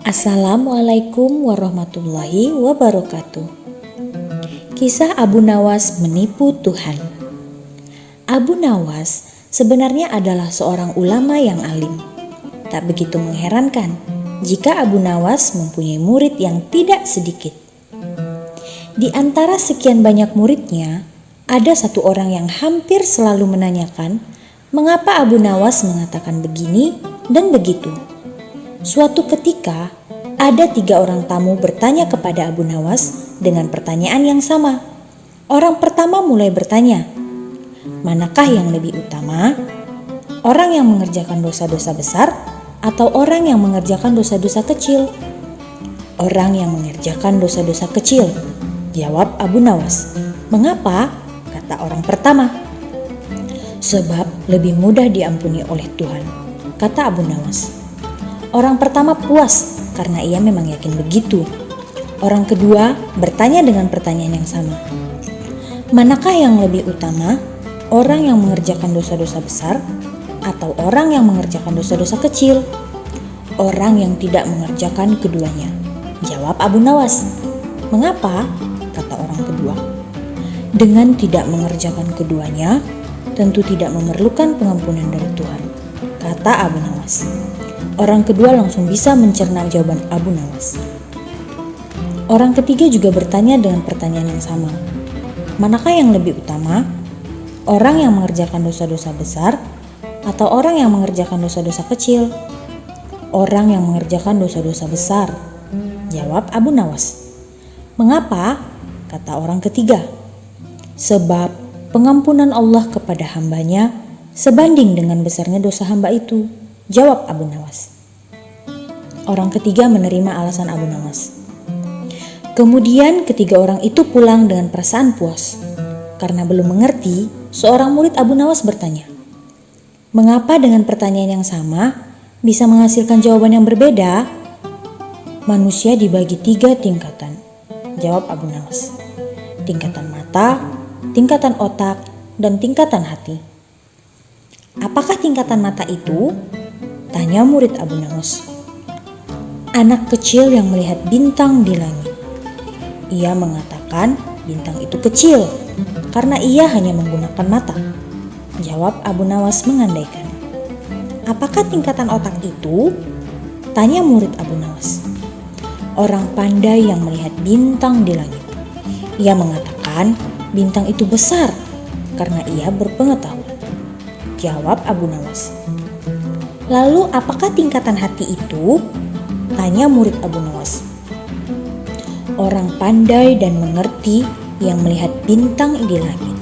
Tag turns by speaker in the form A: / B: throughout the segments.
A: Assalamualaikum warahmatullahi wabarakatuh. Kisah Abu Nawas menipu Tuhan. Abu Nawas sebenarnya adalah seorang ulama yang alim. Tak begitu mengherankan jika Abu Nawas mempunyai murid yang tidak sedikit. Di antara sekian banyak muridnya, ada satu orang yang hampir selalu menanyakan mengapa Abu Nawas mengatakan begini dan begitu. Suatu ketika, ada 3 orang tamu bertanya kepada Abu Nawas dengan pertanyaan yang sama. Orang pertama mulai bertanya, manakah yang lebih utama? Orang yang mengerjakan dosa-dosa besar atau orang yang mengerjakan dosa-dosa kecil? Orang yang mengerjakan dosa-dosa kecil, jawab Abu Nawas. Mengapa? Kata orang pertama. Sebab lebih mudah diampuni oleh Tuhan, kata Abu Nawas. Orang pertama puas karena ia memang yakin begitu. Orang kedua bertanya dengan pertanyaan yang sama. Manakah yang lebih utama? Orang yang mengerjakan dosa-dosa besar atau orang yang mengerjakan dosa-dosa kecil? Orang yang tidak mengerjakan keduanya, jawab Abu Nawas. Mengapa? Kata orang kedua. Dengan tidak mengerjakan keduanya, tentu tidak memerlukan pengampunan dari Tuhan, kata Abu Nawas. Orang kedua langsung bisa mencerna jawaban Abu Nawas. Orang ketiga juga bertanya dengan pertanyaan yang sama. Manakah yang lebih utama? Orang yang mengerjakan dosa-dosa besar atau orang yang mengerjakan dosa-dosa kecil? Orang yang mengerjakan dosa-dosa besar, jawab Abu Nawas. Mengapa? Kata orang ketiga. Sebab pengampunan Allah kepada hambanya sebanding dengan besarnya dosa hamba itu, jawab Abu Nawas. Orang ketiga menerima alasan Abu Nawas. Kemudian ketiga orang itu pulang dengan perasaan puas. Karena belum mengerti, seorang murid Abu Nawas bertanya, mengapa dengan pertanyaan yang sama bisa menghasilkan jawaban yang berbeda? Manusia dibagi 3 tingkatan, jawab Abu Nawas. Tingkatan mata, tingkatan otak, dan tingkatan hati. Apakah tingkatan mata itu? Tanya murid Abu Nawas. Anak kecil yang melihat bintang di langit. Ia mengatakan bintang itu kecil karena ia hanya menggunakan mata, jawab Abu Nawas mengandaikan. Apakah tingkatan otak itu? Tanya murid Abu Nawas. Orang pandai yang melihat bintang di langit. Ia mengatakan bintang itu besar karena ia berpengetahuan, jawab Abu Nawas. Lalu apakah tingkatan hati itu? Tanya murid Abu Nawas. Orang pandai dan mengerti yang melihat bintang di langit.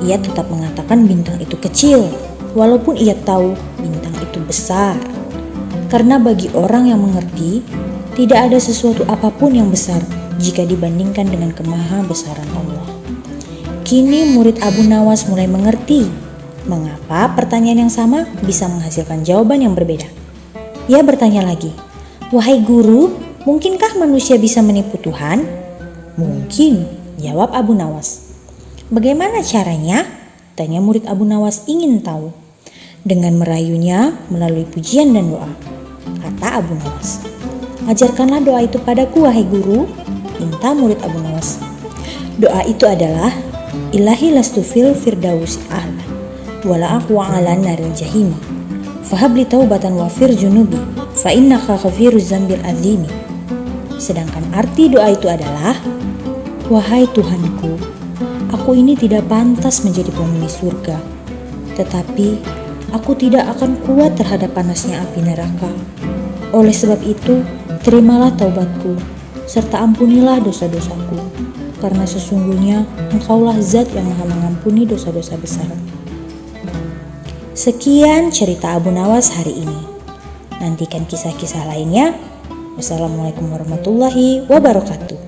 A: Ia tetap mengatakan bintang itu kecil, walaupun ia tahu bintang itu besar. Karena bagi orang yang mengerti, tidak ada sesuatu apapun yang besar jika dibandingkan dengan kemahabesaran Allah. Kini murid Abu Nawas mulai mengerti mengapa pertanyaan yang sama bisa menghasilkan jawaban yang berbeda. Ia bertanya lagi, wahai guru, mungkinkah manusia bisa menipu Tuhan? Mungkin, jawab Abu Nawas. Bagaimana caranya? Tanya murid Abu Nawas ingin tahu. Dengan merayunya melalui pujian dan doa, kata Abu Nawas. Ajarkanlah doa itu padaku, wahai guru, minta murid Abu Nawas. Doa itu adalah, Ilahi lastu fil firdausi a'la wala aqwa 'ala naril jahim fahabli taubatan wafir junubi fa innaka ghafiruz zambil azimi. Sedangkan arti doa itu adalah, wahai Tuhanku, aku ini tidak pantas menjadi penghuni surga, tetapi aku tidak akan kuat terhadap panasnya api neraka. Oleh sebab itu, terimalah taubatku serta ampunilah dosa-dosaku, karena sesungguhnya Engkaulah Zat yang Maha mengampuni dosa-dosa besar. Sekian cerita Abu Nawas hari ini. Nantikan kisah-kisah lainnya. Wassalamualaikum warahmatullahi wabarakatuh.